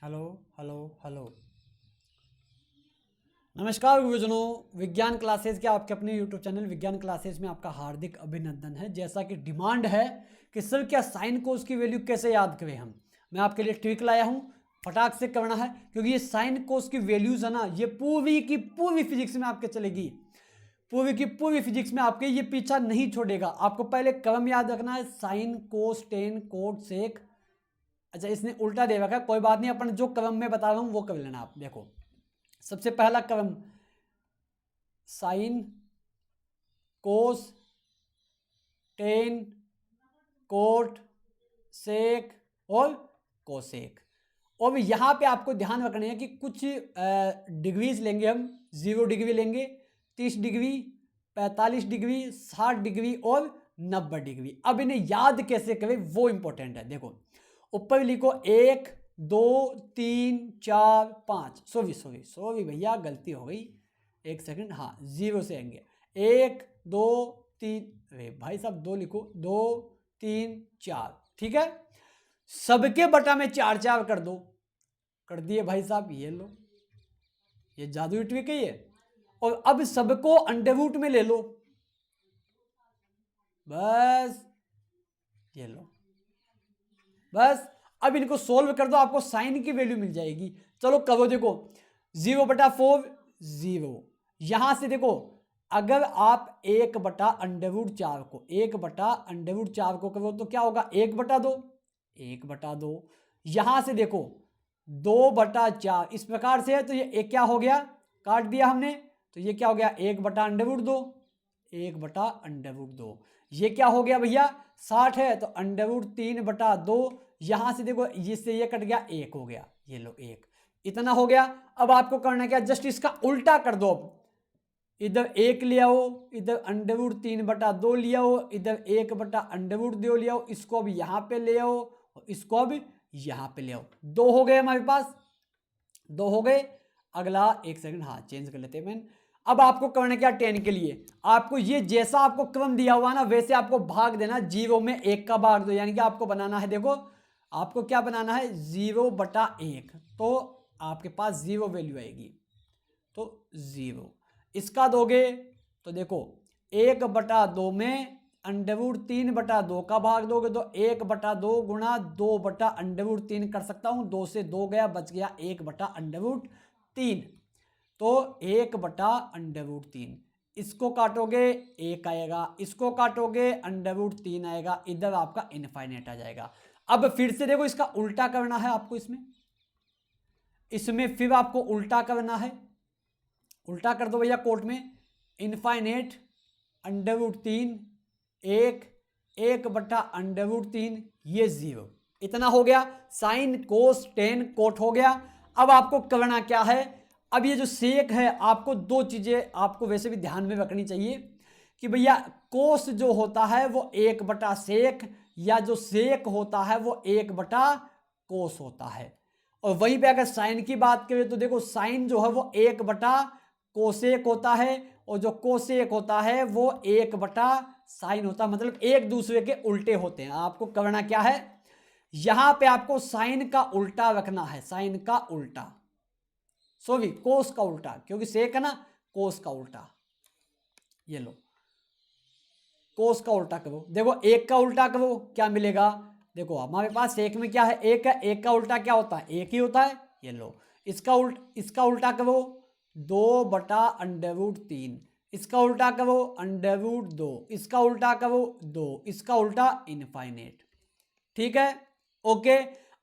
Hello hello hello. नमस्कार गुरुजनों, विज्ञान क्लासेस के आपके अपने यूट्यूब चैनल विज्ञान क्लासेस में आपका हार्दिक अभिनंदन है। जैसा कि डिमांड है कि सर क्या साइन कोस की वैल्यू कैसे याद करें हम, मैं आपके लिए ट्रिक लाया हूं, फटाक से करना है क्योंकि ये साइन कोस की वैल्यूज है ना, ये पूरी की पूरी फिजिक्स में आपके चलेगी, पूरी की पूरी फिजिक्स में आपके ये पीछा नहीं छोड़ेगा। आपको पहले क्रम याद रखना है, sine cos tan cot sec. अच्छा, इसने उल्टा दे रखा है, कोई बात नहीं, अपन जो क्रम में बता रहा हूं वो कर लेना। आप देखो, सबसे पहला क्रम sine cos tan cot sec और कोसेक। और यहां पे आपको ध्यान रखना है कि कुछ डिग्रीज लेंगे हम, 0 डिग्री लेंगे, 30 डिग्री, 45 डिग्री, 60 डिग्री और 90 डिग्री। अब इन्हें याद कैसे करें वो इंपॉर्टेंट है। देखो ऊपर लिखो 1 2 3 4 5, सॉरी भैया गलती हो गई, एक सेकंड, हाँ 0 से आएंगे, 1 2 3, अरे भाई साहब 2 लिखो, 2 3 4, ठीक है। सबके बटा में 4 4 कर दो, कर दिए भाई साहब, ये लो, ये जादुई ट्रिक है ये। और अब सबको अंडर रूट में ले लो, बस ये लो, बस। अब इनको सोल्व कर दो, आपको साइन की वैल्यू मिल जाएगी। चलो करो, देखो 0/4 0। यहां से देखो, अगर आप 1/√4 को 1/√4 को करो तो क्या होगा, 1/2, 1/2। यहां से देखो 2/4 इस प्रकार से है, तो ये एक क्या हो गया, काट दिया हमने, तो ये क्या हो गया 1/√2, 1/√2। ये क्या हो गया भैया 60 है, तो √3/2। यहां से देखो इससे ये कट गया, 1 हो गया, ये लो 1, इतना हो गया। अब आपको करना क्या, जस्ट इसका उल्टा कर दो। इधर 1 ले आओ, इधर √3/2 ले आओ, इधर 1/√2 ले आओ, इसको अब यहां पे ले आओ और इसको अब यहां पे ले आओ। 2 हो गए हमारे पास, 2 हो गए। अगला एक सेकंड, हाँ चेंज कर लेते हैं मैन। अब आपको करना क्या, 10 के लिए आपको ये जैसा आपको क्रम दिया हुआ ना वैसे आपको भाग देना, 0 में 1 का भाग दो, यानी कि आपको बनाना है, देखो आपको क्या बनाना है 0/1, तो आपके पास 0 वैल्यू आएगी, तो 0। इसका दोगे तो देखो 1/2 में √3/2 का भाग दोगे तो 1/2 गुणा 2/√3 कर सकता हूं, 2 से 2 गया, बच गया 1/√3, तो 1/√3। इसको काटोगे 1 आएगा, इसको काटोगे √3 आएगा, इधर आपका इनफाइनाइट आ जाएगा। अब फिर से देखो इसका उल्टा करना है आपको, इसमें फिर आपको उल्टा करना है, उल्टा कर दो भैया कोट में, इनफाइनेट √3 1 1/√3, ये 0, इतना हो गया। साइन कोस टेन कोट हो गया। अब आपको करना क्या है, अब ये जो सेक है, आपको दो चीजें आपको वैसे भी ध्यान में रखनी चाहिए कि भैया कोस जो होता है वो 1/सेक, या जो सेक होता है वो 1/कोस होता है। और वहीं पे अगर साइन की बात करें तो देखो साइन जो है वो 1/कोसेक होता है, और जो कोसेक होता है वो 1/साइन होता है, मतलब एक दूसरे के उल्टे होते हैं। आपको करना क्या है, यहां पे आपको साइन का उल्टा रखना है, साइन का उल्टा, सॉरी कोस का उल्टा, क्योंकि सेक है ना, कोस का उल्टा, ये लो कोस का उल्टा करो। देखो 1 का उल्टा करो क्या मिलेगा, देखो हमारे पास सेक में क्या है, 1 है, 1 का उल्टा क्या होता है, 1 ही होता है, ये लो। इसका उल्टा करो 2/√3, इसका उल्टा करो √2, इसका उल्टा करो 2, इसका उल्टा इनफाइनेट, ठीक है, ओके।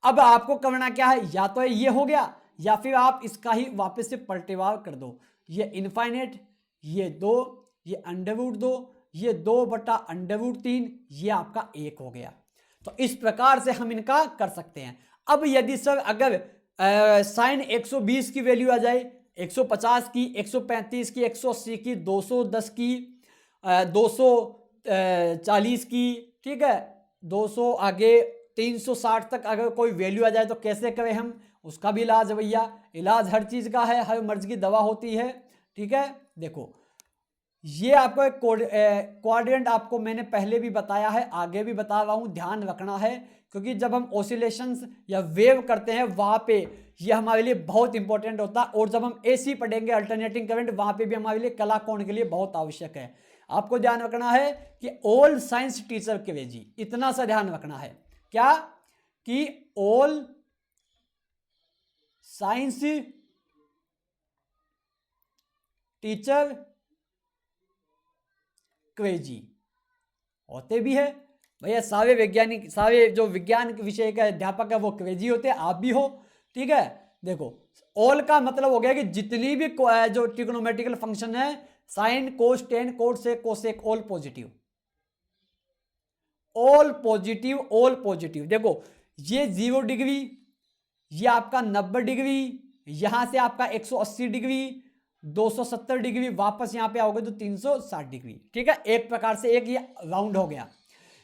अब आपको करना क्या है, या तो ये हो गया या फिर आप इसका ही वापस से पलटेवार कर दो, ये इनफाइनेट, ये 2, ये √2, ये 2/√3, ये आपका 1 हो गया। तो इस प्रकार से हम इनका कर सकते हैं। अब यदि सर अगर साइन 120 की वैल्यू आ जाए, 150 की, 135 की, 180 की, 210 की, 240 की, ठीक है, 200 आगे 360 तक अगर कोई वैल्यू आ जाए तो कैसे करें हम, उसका भी इलाज है भैया, इलाज हर चीज का है, हर मर्ज की दवा होती है, ठीक है। देखो ये आपको एक क्वाड्रेंट आपको मैंने पहले भी बताया है, आगे भी बता रहा हूं, ध्यान रखना है क्योंकि जब हम ऑसिलेशंस या वेव करते हैं वहां पे ये हमारे लिए बहुत इंपॉर्टेंट होता है। और जब हम एसी पढ़ेंगे अल्टरनेटिंग करंट, वहां पे भी हमारे लिए कला कोण के लिए बहुत आवश्यक है। आपको ध्यान रखना है कि ऑल साइंस टीचर के जी इतना सा ध्यान रखना है, क्या कि ऑल साइंस टीचर क्वेजी होते भी है भैया, सारे वैज्ञानिक, सारे जो विज्ञान के विषय का अध्यापक है वो क्वेजी होते हैं, आप भी हो, ठीक है। देखो ऑल का मतलब हो गया कि जितनी भी जो ट्रिग्नोमेट्रिकल फंक्शन है, साइन कोस टेन कोट से cosec, all positive, all positive, all positive. देखो ये 0 डिग्री, ये आपका 90 डिग्री, यहां से आपका 180 डिग्री, 270 डिग्री, वापस यहां पे आओगे तो 360 डिग्री, ठीक है। एक प्रकार से एक ये राउंड हो गया।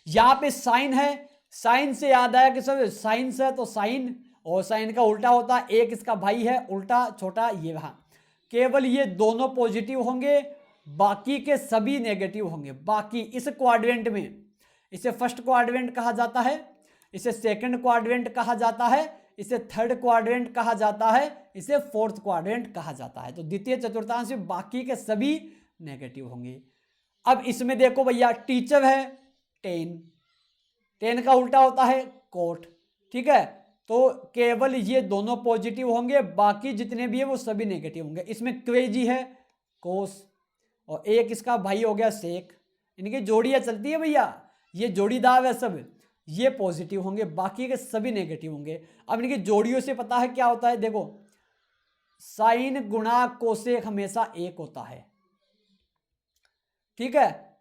यहां पे साइन है, साइन से याद आया कि सर साइन से तो साइन, और साइन का उल्टा होता है, एक इसका भाई है उल्टा छोटा, ये वहां केवल ये दोनों पॉजिटिव होंगे, बाकी के सभी नेगेटिव होंगे। बाकी इस क्वाड्रेंट में, इसे फर्स्ट क्वाड्रेंट कहा जाता है, इसे सेकंड क्वाड्रेंट कहा जाता है, इसे थर्ड क्वाड्रेंट कहा जाता है, इसे फोर्थ क्वाड्रेंट कहा जाता है। तो द्वितीय चतुर्थांश में बाकी के सभी नेगेटिव होंगे। अब इसमें देखो भैया टीचर है 10, 10 का उल्टा होता है कोट, ठीक है। तो केवल ये दोनों पॉजिटिव होंगे, बाकी जितने भी है वो सभी नेगेटिव होंगे। इसमें क्वेजी है कोस, और एक इसका भाई हो गया सेक, इनकी जोड़ियां चलती है भैया, ये जोड़ीदार है सब, ये पॉजिटिव होंगे, बाकी के सभी नेगेटिव होंगे। अब इनकी जोड़ियों से पता है क्या होता है, देखो साइन गुणा कोसेक हमेशा एक होता है, ठीक है,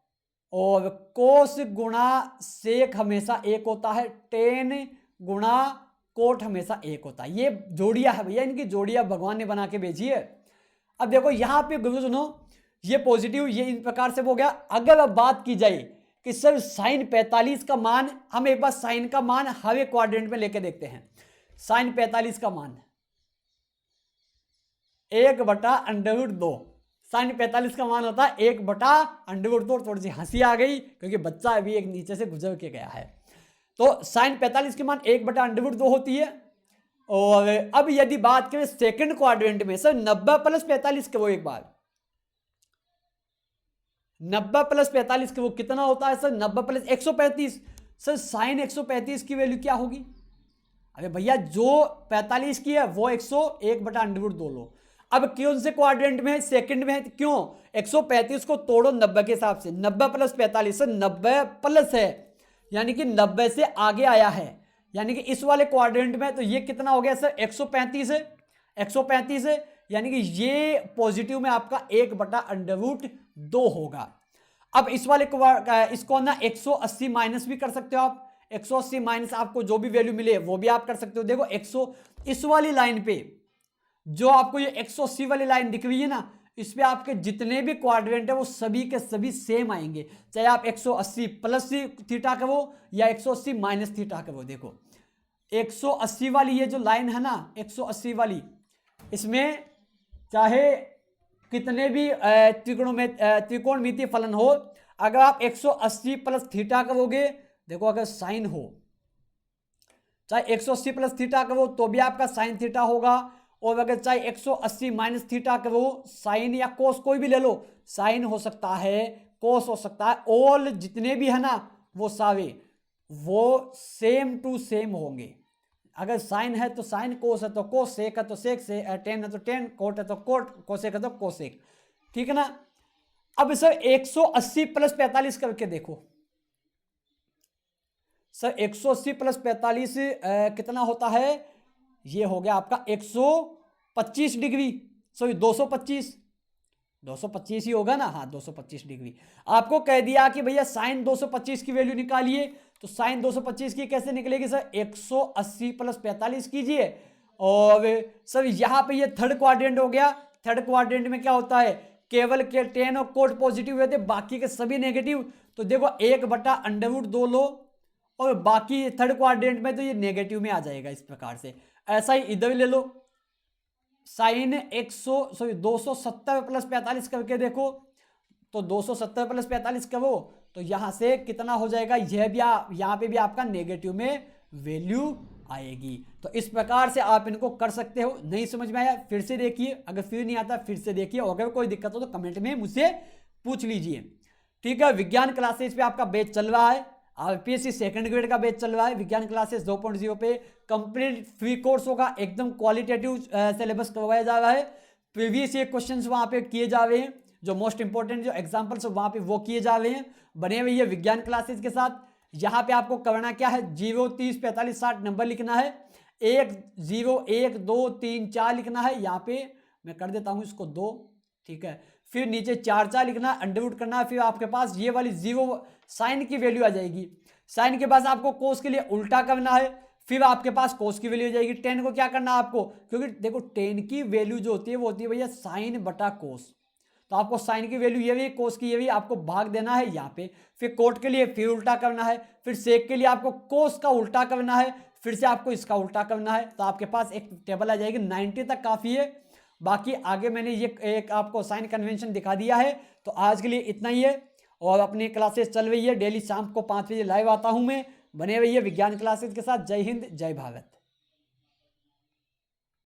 और कोस गुणा सेक हमेशा एक होता है, टेन गुणा कोट हमेशा एक होता है। ये जोड़ियां है भैया, इनकी जोड़ियां भगवान ने बना के भेजी है। अब देखो यहां पे गुरु सुनो, ये पॉजिटिव, ये इन प्रकार से हो गया। अगर अब बात की जाए कि सर साइन 45 का मान, हम एक बार साइन का मान हर क्वाड्रेंट में लेके देखते हैं। साइन 45 का मान 1/√2, साइन 45 का मान होता है 1/√2। थोड़ी सी हंसी आ गई क्योंकि बच्चा अभी एक नीचे से गुजर के गया है। तो साइन 45 के मान 1/√2 होती है। और अब यदि बात करें सेकंड क्वाड्रेंट में, सर 90 + 45 के वो एक बार 90 + 45 के वो कितना होता है सर, 90 + 135। सर साइन 135 की वैल्यू क्या होगी? अरे भैया जो 45 की है वो 101/√2 लो। अब कौन से क्वाड्रेंट में है? सेकंड में है। क्यों? 135 को तोड़ो 90 के हिसाब से, 90 + 45 सर 90 प्लस है, यानी कि 90 से आगे आया है, यानी कि इस वाले क्वाड्रेंट में। तो ये कितना हो गया सर? 135 है, 135 है, यानी कि ये पॉजिटिव में आपका 1/√2 होगा। अब इस वाले को इसको ना 180 माइनस भी कर सकते हो आप, 180 माइनस आपको जो भी वैल्यू मिले वो भी आप कर सकते हो। देखो 100 इस वाली लाइन पे जो आपको ये 180 वाली लाइन दिख रही है ना, इस पे आपके जितने भी क्वाड्रेंट है वो सभी के सभी सेम आएंगे, चाहे आप 180 प्लस थीटा का वो या 180 माइनस थीटा का वो। देखो 180 वाली ये जो लाइन है ना, 180 वाली, इसमें चाहे कितने भी त्रिकोणमितीय फलन हो, अगर आप 180 प्लस थीटा करोगे, देखो अगर साइन हो, चाहे 180 प्लस थीटा करो तो भी आपका साइन थीटा होगा, और अगर चाहे 180 माइनस थीटा करो, साइन या कोस कोई भी ले लो, साइन हो सकता है, कोस हो सकता है, ऑल जितने भी है ना वो सारे वो सेम टू सेम होंगे। अगर साइन है तो साइन, कोस है तो कोस, सेक है तो सेक से, टेन है तो टेन, कोट है तो कोट, कोसेक है तो कोसेक, ठीक है ना। अब सर 180 प्लस 45 करके देखो सर, 180 प्लस 45 कितना होता है? ये हो गया आपका 125 डिग्री, सॉरी 225 ही होगा ना, हाँ 225 डिग्री। आपको कह दिया कि भैया साइन 225 की वैल्यू निकालिए, तो साइन 225 की कैसे निकलेगी सर? 180 प्लस 45 कीजिए, और सर यहाँ पे ये थर्ड क्वाड्रेंट हो गया। थर्ड क्वाड्रेंट में क्या होता है? केवल के टेन और कोट पॉजिटिव रहते, बाकी के सभी नेगेटिव। तो देखो 1/√2 लो, और बाकी थर्ड क्वाड्रेंट में तो ये नेगेटिव में आ जाएगा इस प्रकार से। ऐसा ही इधर ले लो, साइन 270 प्लस 45 करके देखो, तो 270 प्लस 45 करो तो यहां से कितना हो जाएगा? यह भी यहाँ पे भी आपका नेगेटिव में वैल्यू आएगी। तो इस प्रकार से आप इनको कर सकते हो। नहीं समझ में आया फिर से देखिए, अगर फिर नहीं आता फिर से देखिए, और अगर कोई दिक्कत हो तो कमेंट में मुझसे पूछ लीजिए। ठीक है, विज्ञान क्लासेस पे आपका बैच चल रहा है, आईपीएससी सेकंड ग्रेड का बैच चल रहा है विज्ञान क्लासेस 2.0 पे। कंप्लीट फ्री कोर्स होगा, एकदम क्वालिटेटिव सिलेबस करवाया जा रहा है। प्रीवियस ईयर क्वेश्चंस वहाँ पे किए जा रहे हैं, जो मोस्ट इंपॉर्टेंट जो एग्जाम्पल्स वहाँ पे वो किए जा रहे हैं। बने हुए ये विज्ञान क्लासेस के साथ। यहाँ पे आपको करना क्या है, 0, 30, 45, 60 नंबर लिखना है, 1, 0, 1, 2, 3, 4 लिखना है। यहाँ पे मैं कर देता हूँ इसको 2, ठीक है। फिर नीचे 4, 4 लिखना है, अंडरवुड करना है। फिर आपके पास ये वाली 0 साइन की वैल्यू आ जाएगी। साइन के पास आपको कोस के लिए उल्टा करना है, फिर आपके पास कोस की वैल्यू आ जाएगी। 10 को क्या करना है आपको, क्योंकि देखो 10 की वैल्यू जो होती है वो होती है भैया साइन बटा कोस। तो आपको साइन की वैल्यू ये भी, कोस की ये भी, आपको भाग देना है यहाँ पे। फिर कोट के लिए फिर उल्टा करना है, फिर सेक के लिए आपको कोस का उल्टा करना है, फिर से आपको इसका उल्टा करना है। तो आपके पास एक टेबल आ जाएगी। 90 तक काफ़ी है, बाकी आगे मैंने ये एक आपको साइन कन्वेंशन दिखा दिया है। तो आज के लिए इतना ही है, और अपनी क्लासेस चल रही है डेली शाम को 5 बजे लाइव आता हूँ मैं। बने रहिए विज्ञान क्लासेस के साथ। जय हिंद, जय भारत।